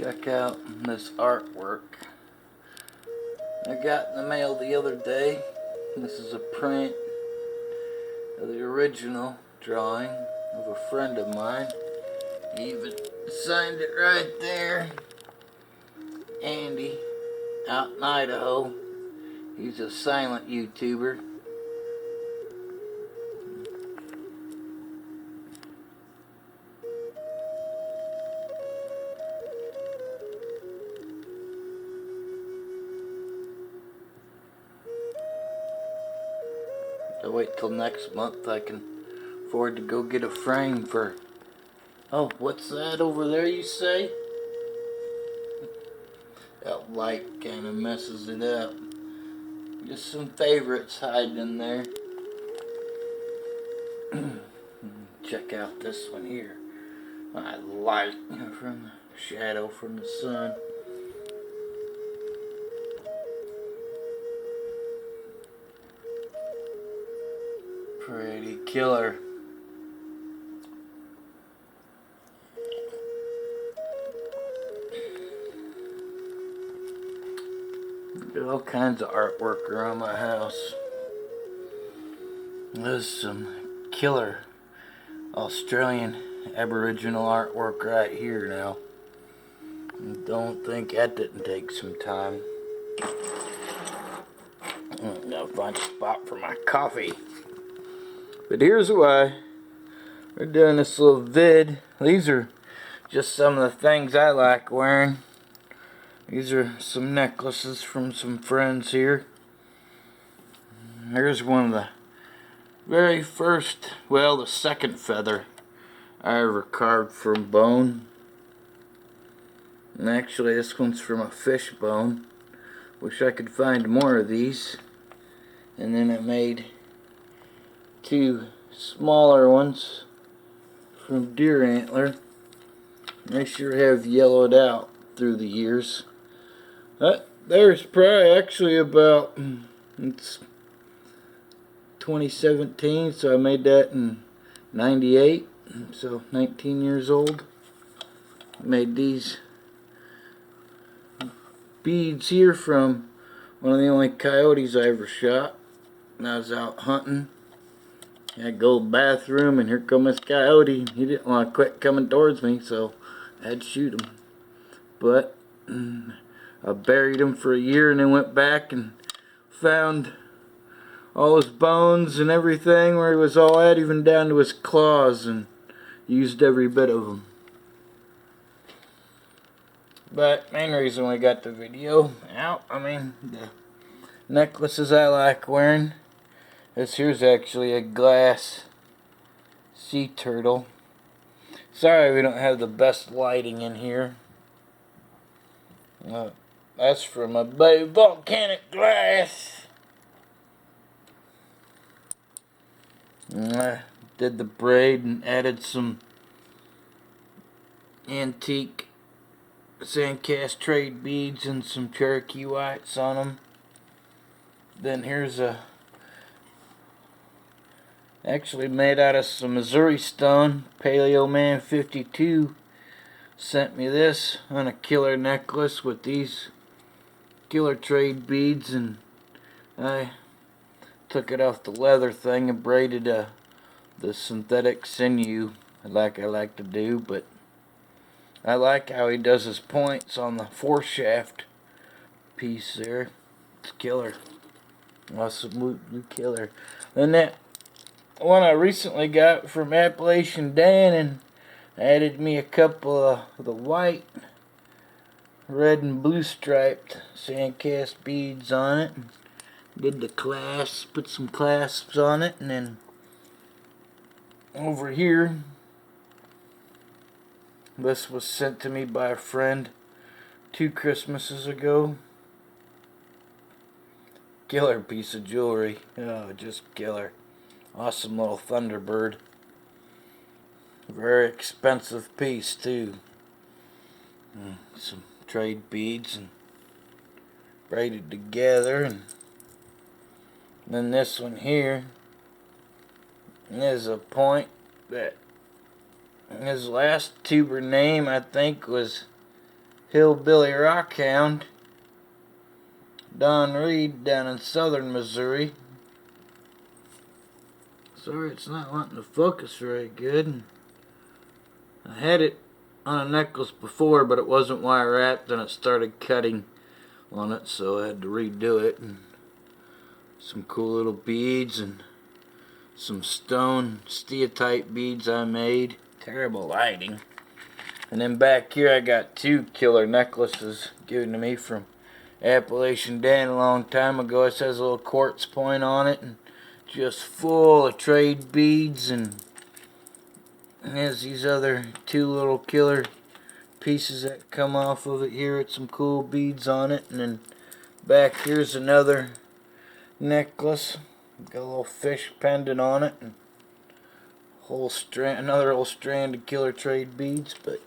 Check out this artwork I got in the mail the other day. This is a print of the original drawing of a friend of mine. He even signed it right there. Andy, out in Idaho. He's a silent YouTuber. I'll wait till next month. I can afford to go get a frame for... Oh, what's that over there, you say? That light kind of messes it up. Just some favorites hiding in there. Check out this one here. My light from the shadow from the sun. Pretty killer. Got all kinds of artwork around my house. There's some killer Australian Aboriginal artwork right here now. Don't think that didn't take some time. Gotta find a spot for my coffee. But here's why we're doing this little vid. These are just some of the things I like wearing. These are some necklaces from some friends here. Here's one of the very first, well, the second feather I ever carved from bone. And actually this one's from a fish bone. Wish I could find more of these. And then I made two smaller ones from deer antler. They sure have yellowed out through the years. There's probably actually about, it's 2017, so I made that in 98, so 19 years old. Made these beads here from one of the only coyotes I ever shot when I was out hunting. I had to go to the bathroom, and here come this coyote. He didn't want to quit coming towards me, so I had to shoot him. But I buried him for a year and then went back and found all his bones and everything where he was all at, even down to his claws, and used every bit of them. But main reason we got the video out, the necklaces I like wearing. This here's actually a glass sea turtle. Sorry we don't have the best lighting in here. That's from a bay volcanic glass. I did the braid and added some antique sandcast trade beads and some Cherokee whites on them. Then here's a actually made out of some Missouri stone. Paleo Man 52 sent me this on a killer necklace with these killer trade beads, and I took it off the leather thing and braided the synthetic sinew like I like to do. But I like how he does his points on the foreshaft piece there. It's killer. Awesome killer. Then that one I recently got from Appalachian Dan, and added me a couple of the white, red and blue striped sandcast beads on it. Did the clasps, put some clasps on it, and then over here, this was sent to me by a friend 2 Christmases ago. Killer piece of jewelry. Oh, just killer. Awesome little Thunderbird. Very expensive piece too. Some trade beads and braided together. And then this one here is a point that his last tuber name I think was hillbilly rockhound, Don Reed, down in southern Missouri. Sorry, it's not wanting to focus very good. I had it on a necklace before, but it wasn't wire wrapped, and it started cutting on it, so I had to redo it. And some cool little beads and some stone steatite beads I made. Terrible lighting. And then back here I got two killer necklaces given to me from Appalachian Dan a long time ago. It has a little quartz point on it and just full of trade beads, and has these other two little killer pieces that come off of it here with some cool beads on it. And then back here's another necklace, got a little fish pendant on it, and whole strand, another whole strand of killer trade beads. But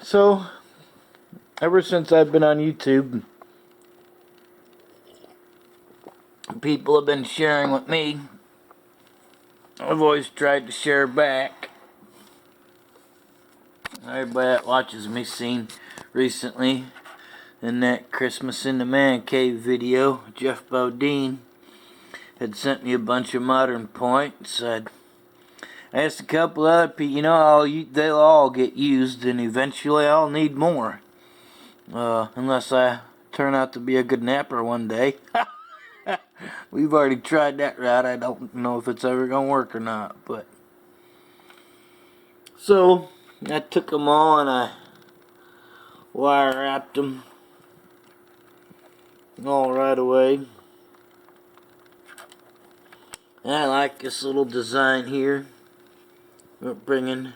so ever since I've been on YouTube, people have been sharing with me. I've always tried to share back. Everybody that watches me seen recently in that Christmas in the Man Cave video, Jeff Bodine had sent me a bunch of modern points. I asked a couple other people, you know, they'll all get used, and eventually I'll need more. Unless I turn out to be a good napper one day. We've already tried that route. I don't know if it's ever going to work or not. But so I took them all and I wire wrapped them all right away. And I like this little design here. We're bringing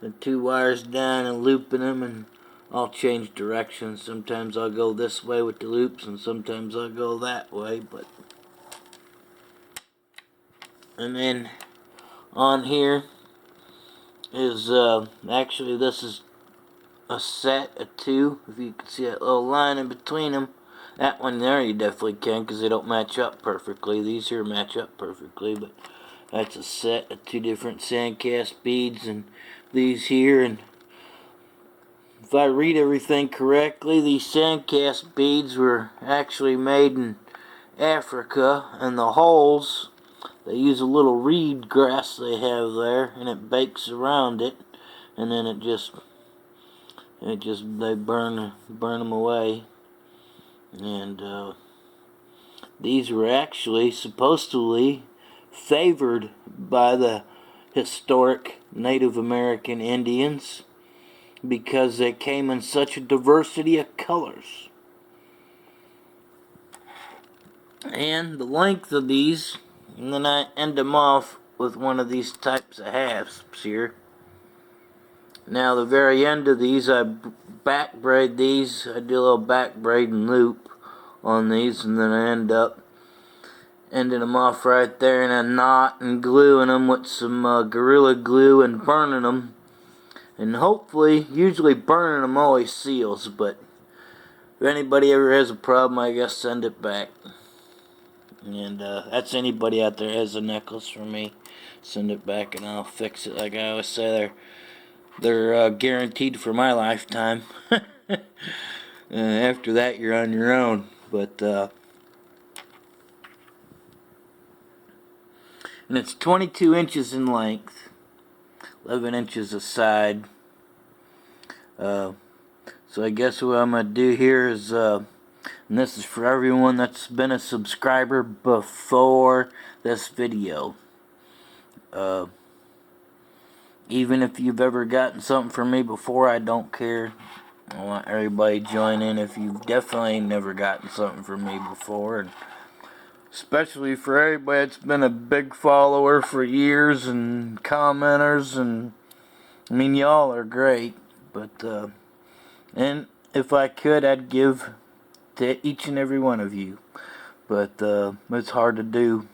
the two wires down and looping them, and I'll change directions. Sometimes I'll go this way with the loops, and sometimes I'll go that way. And then on here is actually this is a set of two. If you can see that little line in between them, that one there you definitely can, because they don't match up perfectly. These here match up perfectly, but that's a set of two different sandcast beads, and these here. And if I read everything correctly, these sandcast beads were actually made in Africa, and the holes, they use a little reed grass they have there, and it bakes around it, and then they burn them away. And these were actually supposedly favored by the historic Native American Indians because they came in such a diversity of colors. And the length of these, and then I end them off with one of these types of hasps here. Now the very end of these, I back braid these. I do a little back braid and loop on these, and then I end up ending them off right there in a knot and gluing them with some Gorilla Glue and burning them. And hopefully, usually burning them always seals, but if anybody ever has a problem, I guess send it back. And that's anybody out there has a necklace for me, send it back and I'll fix it. Like I always say, they're guaranteed for my lifetime. After that, you're on your own. But and it's 22 inches in length, 11 inches a side. So I guess what I'm going to do here is, and this is for everyone that's been a subscriber before this video. Even if you've ever gotten something from me before, I don't care. I want everybody to join in if you've definitely never gotten something from me before. And especially for everybody that's been a big follower for years and commenters, and I mean, y'all are great. But and if I could, I'd give to each and every one of you. But it's hard to do.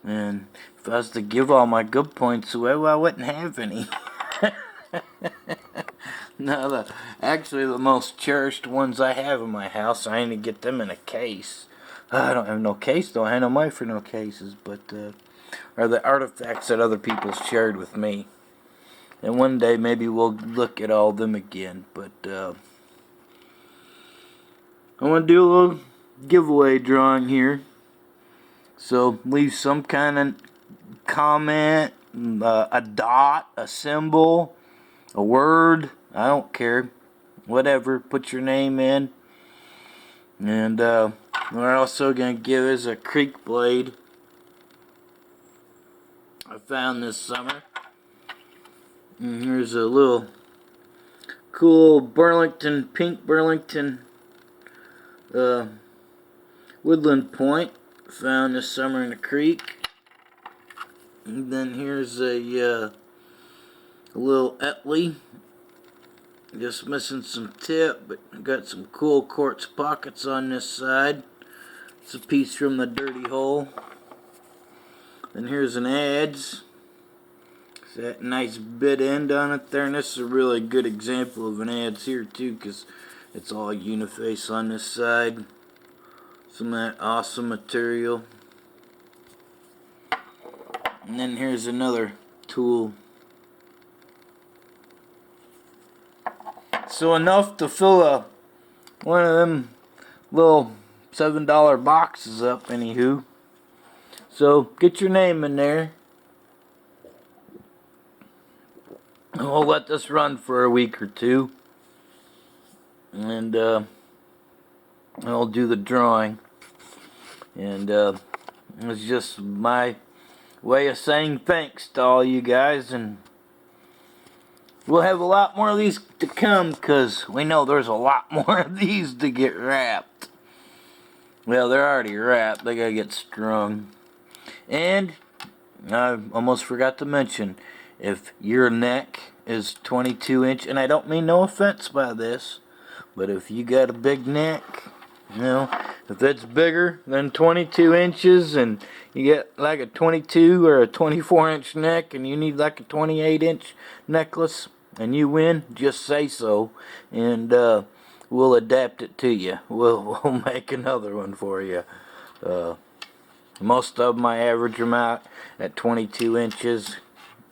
And if I was to give all my good points away, well, I wouldn't have any. No, actually the most cherished ones I have in my house, I need to get them in a case. I don't have no case, though. I have no money for no cases, but are the artifacts that other people shared with me. And one day maybe we'll look at all of them again. But I want to do a little giveaway drawing here. So leave some kind of comment, a dot, a symbol, a word. I don't care. Whatever. Put your name in. And we're also going to give us a creek blade I found this summer. And here's a little cool Burlington, pink Burlington woodland point found this summer in a creek. And then here's a little Etley, just missing some tip, but got some cool quartz pockets on this side. It's a piece from the dirty hole. And here's an adze. That nice bit end on it there, and this is a really good example of an adze here too, because it's all uniface on this side. Some of that awesome material. And then here's another tool. So enough to fill one of them little $7 boxes up, anywho. So get your name in there. And we'll let this run for a week or two. And I'll do the drawing. And it's just my way of saying thanks to all you guys. And we'll have a lot more of these to come, because we know there's a lot more of these to get wrapped. Well, they're already wrapped. They gotta get strung. And I almost forgot to mention, if your neck is 22 inch, and I don't mean no offense by this, but if you got a big neck, you know, if it's bigger than 22 inches and you get like a 22 or a 24 inch neck and you need like a 28 inch necklace and you win, just say so, and we'll adapt it to you. We'll make another one for you. Most of them I average them out at 22 inches.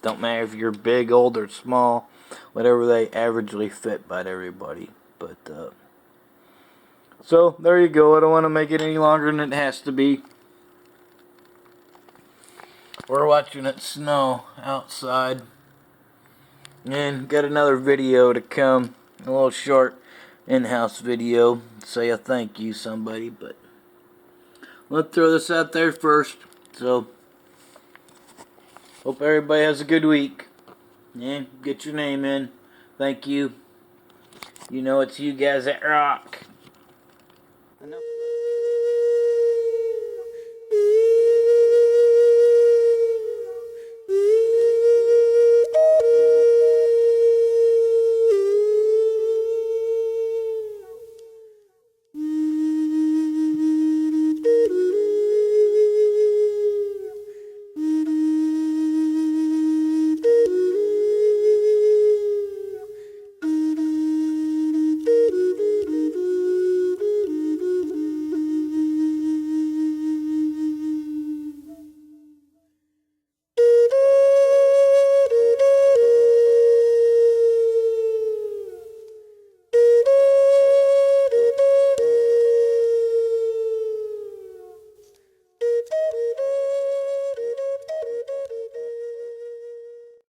Don't matter if you're big, old, or small. Whatever they averagely fit about everybody. But so there you go. I don't want to make it any longer than it has to be. We're watching it snow outside. And got another video to come. A little short in-house video. Say a thank you somebody. But let's throw this out there first. So hope everybody has a good week. And get your name in. Thank you. You know it's you guys that rock.